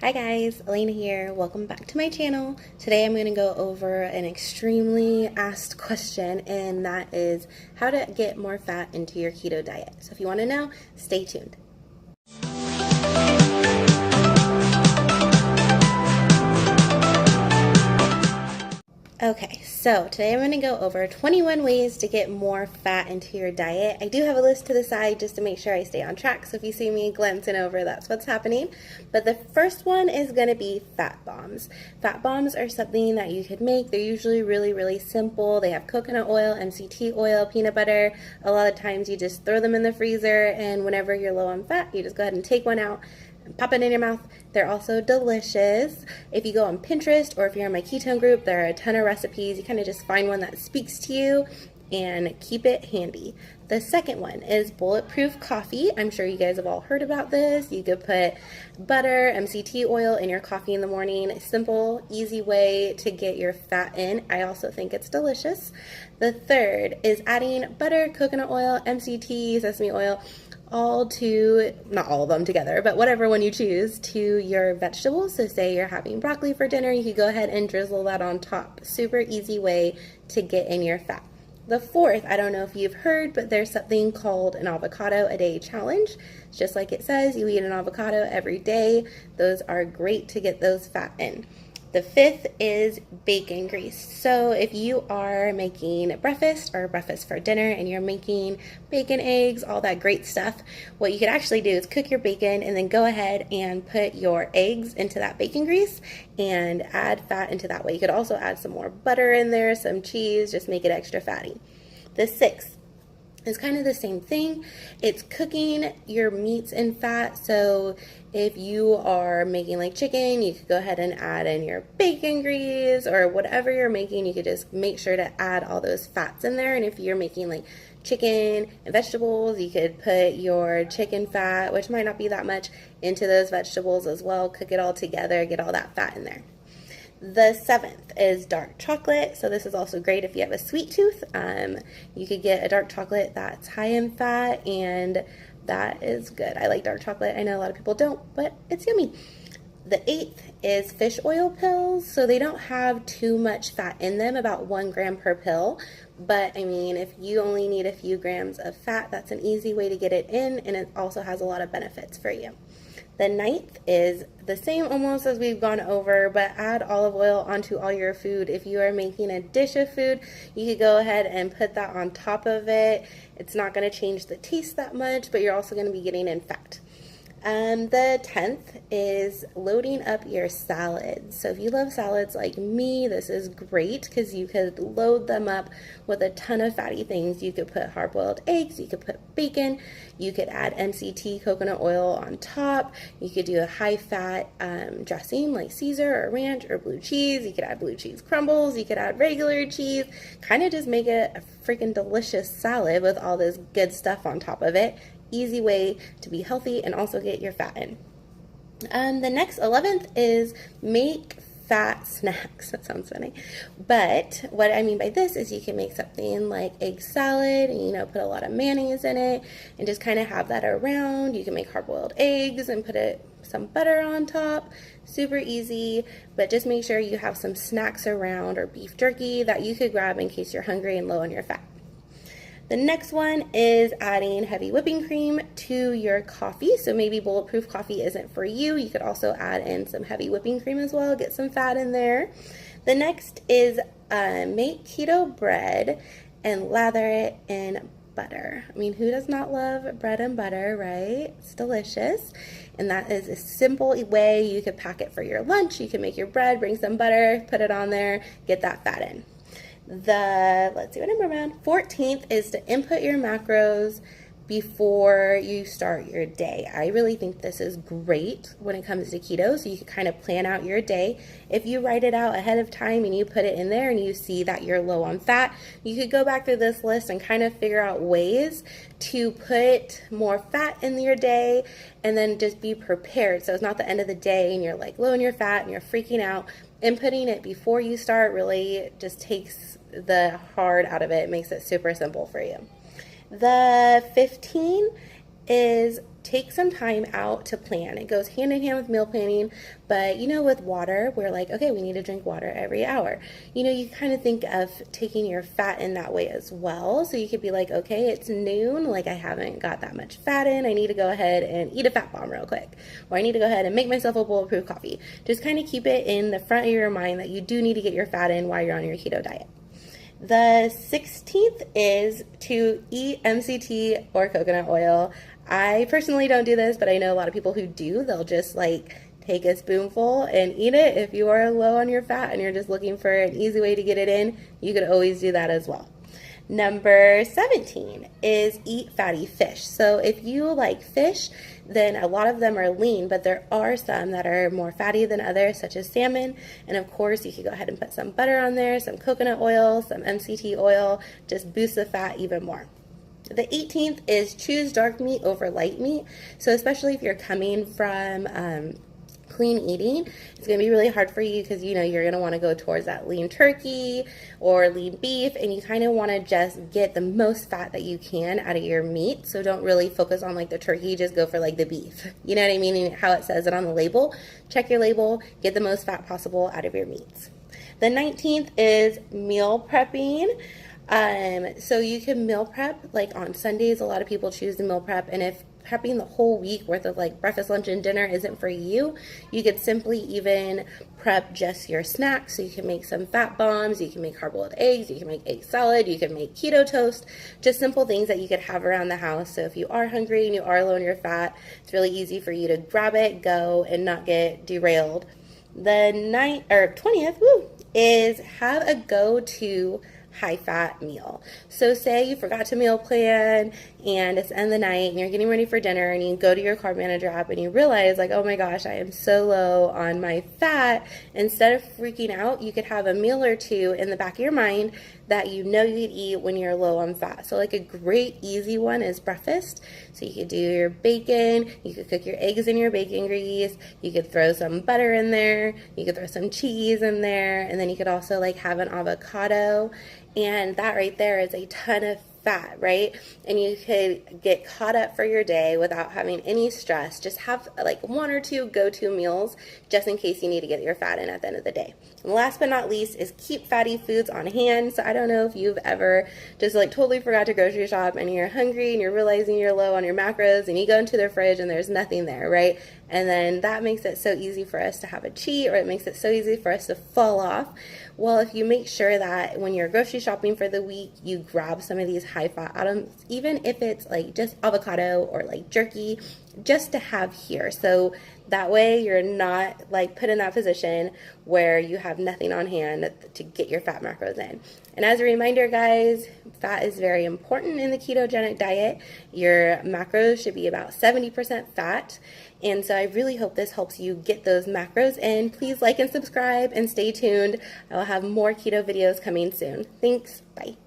Hi guys, Elena here. Welcome back to my channel. Today I'm going to go over an extremely asked question, and that is how to get more fat into your keto diet. So if you want to know, stay tuned. Okay, so today I'm going to go over 21 ways to get more fat into your diet. I do have a list to the side just to make sure I stay on track, so if you see me glancing over, that's what's happening. But the first one is going to be fat bombs. Fat bombs are something that you could make. They're usually really simple. They have coconut oil, MCT oil, peanut butter. A lot of times you just throw them in the freezer, and whenever you're low on fat, you just go ahead and take one out, pop it in your mouth. They're also delicious. If you go on Pinterest or if you're in my ketone group, there are a ton of recipes. You kind of just find one that speaks to you and keep it handy. The second one is bulletproof coffee. I'm sure you guys have all heard about this. You could put butter, MCT oil in your coffee in the morning. A simple, easy way to get your fat in. I also think it's delicious. The third is adding butter, coconut oil, MCT, sesame oil, not all of them together, but whatever one you choose, to your vegetables. So say you're having broccoli for dinner, you could go ahead and drizzle that on top. Super easy way to get in your fat. The fourth, I don't know if you've heard, but there's something called an avocado a day challenge. It's just like it says, you eat an avocado every day. Those are great to get those fat in. The fifth is bacon grease. So if you are making breakfast or breakfast for dinner and you're making bacon, eggs, all that great stuff, what you could actually do is cook your bacon and then go ahead and put your eggs into that bacon grease and add fat into that way. You could also add some more butter in there, some cheese, just make it extra fatty. The sixth is kind of the same thing. It's cooking your meats in fat. So if you are making like chicken, you could go ahead and add in your bacon grease, or whatever you're making, you could just make sure to add all those fats in there. And if you're making like chicken and vegetables, you could put your chicken fat, which might not be that much, into those vegetables as well. Cook it all together, get all that fat in there. The seventh is dark chocolate. So this is also great if you have a sweet tooth. You could get a dark chocolate that's high in fat, and that is good. I like dark chocolate. I know a lot of people don't, but it's yummy. The eighth is fish oil pills. So they don't have too much fat in them, about 1 gram per pill. But I mean, if you only need a few grams of fat, that's an easy way to get it in, and it also has a lot of benefits for you. The ninth is the same almost as we've gone over, but add olive oil onto all your food. If you are making a dish of food, you could go ahead and put that on top of it. It's not going to change the taste that much, but you're also going to be getting in fat. The 10th is loading up your salads. So if you love salads like me, this is great because you could load them up with a ton of fatty things. You could put hard-boiled eggs, you could put bacon, you could add MCT coconut oil on top, you could do a high-fat dressing like Caesar or ranch or blue cheese, you could add blue cheese crumbles, you could add regular cheese, kind of just make it a freaking delicious salad with all this good stuff on top of it. Easy way to be healthy and also get your fat in. The next 11th is make fat snacks. That sounds funny, but what I mean by this is you can make something like egg salad and put a lot of mayonnaise in it and just kind of have that around. You can make hard-boiled eggs and put some butter on top. Super easy, but just make sure you have some snacks around, or beef jerky that you could grab in case you're hungry and low on your fat. The next one is adding heavy whipping cream to your coffee. So maybe bulletproof coffee isn't for you. You could also add in some heavy whipping cream as well, get some fat in there. The next is make keto bread and lather it in butter. I mean, who does not love bread and butter, right? It's delicious. And that is a simple way you could pack it for your lunch. You can make your bread, bring some butter, put it on there, get that fat in. Let's see what number I'm on. 14th is to input your macros before you start your day. I really think this is great when it comes to keto, so you can kind of plan out your day. If you write it out ahead of time and you put it in there and you see that you're low on fat, you could go back through this list and kind of figure out ways to put more fat in your day and then just be prepared. So it's not the end of the day and you're like low in your fat and you're freaking out. Inputting it before you start really just takes the hard out of it. It makes it super simple for you. The 15 is take some time out to plan. It goes hand in hand with meal planning, but you know, with water, we're like, okay, we need to drink water every hour. You know, you kind of think of taking your fat in that way as well. So you could be like, okay, it's noon, like I haven't got that much fat in. I need to go ahead and eat a fat bomb real quick. Or I need to go ahead and make myself a bulletproof coffee. Just kind of keep it in the front of your mind that you do need to get your fat in while you're on your keto diet. The 16th is to eat MCT or coconut oil. I personally don't do this, but I know a lot of people who do. They'll just like take a spoonful and eat it. If you are low on your fat and you're just looking for an easy way to get it in, you could always do that as well. Number 17 is eat fatty fish. So if you like fish, then a lot of them are lean, but there are some that are more fatty than others, such as salmon. And of course, you could go ahead and put some butter on there, some coconut oil, some MCT oil, just boost the fat even more. The 18th is choose dark meat over light meat. So especially if you're coming from clean eating, it's going to be really hard for you because, you know, you're going to want to go towards that lean turkey or lean beef, and you kind of want to just get the most fat that you can out of your meat. So don't really focus on like the turkey, just go for like the beef. You know what I mean? And how it says it on the label. Check your label, get the most fat possible out of your meats. The 19th is meal prepping. So you can meal prep like on Sundays. A lot of people choose to meal prep, and if prepping the whole week worth of like breakfast, lunch, and dinner isn't for you, you could simply even prep just your snacks. So you can make some fat bombs, you can make hard-boiled eggs, you can make egg salad, you can make keto toast, just simple things that you could have around the house. So if you are hungry and you are low on your fat, it's really easy for you to grab it, go, and not get derailed. The 20th is have a go-to high-fat meal. So say you forgot to meal plan and it's the end of the night and you're getting ready for dinner and you go to your Carb Manager app and you realize like, oh my gosh, I am so low on my fat. Instead of freaking out, you could have a meal or two in the back of your mind that you know you'd eat when you're low on fat. So like a great easy one is breakfast. So you could do your bacon, you could cook your eggs in your bacon grease, you could throw some butter in there, you could throw some cheese in there, and then you could also like have an avocado. And that right there is a ton of fat, right? And you could get caught up for your day without having any stress. Just have like one or two go-to meals just in case you need to get your fat in at the end of the day. And last but not least is keep fatty foods on hand. So I don't know if you've ever just like totally forgot to grocery shop and you're hungry and you're realizing you're low on your macros and you go into the fridge and there's nothing there, right? And then that makes it so easy for us to have a cheat, or it makes it so easy for us to fall off. Well, if you make sure that when you're grocery shopping for the week, you grab some of these high fat items, even if it's like just avocado or like jerky, just to have here. So that way you're not like put in that position where you have nothing on hand to get your fat macros in. And as a reminder, guys, fat is very important in the ketogenic diet. Your macros should be about 70% fat. And so I really hope this helps you get those macros in. Please like and subscribe and stay tuned. I will have more keto videos coming soon. Thanks. Bye.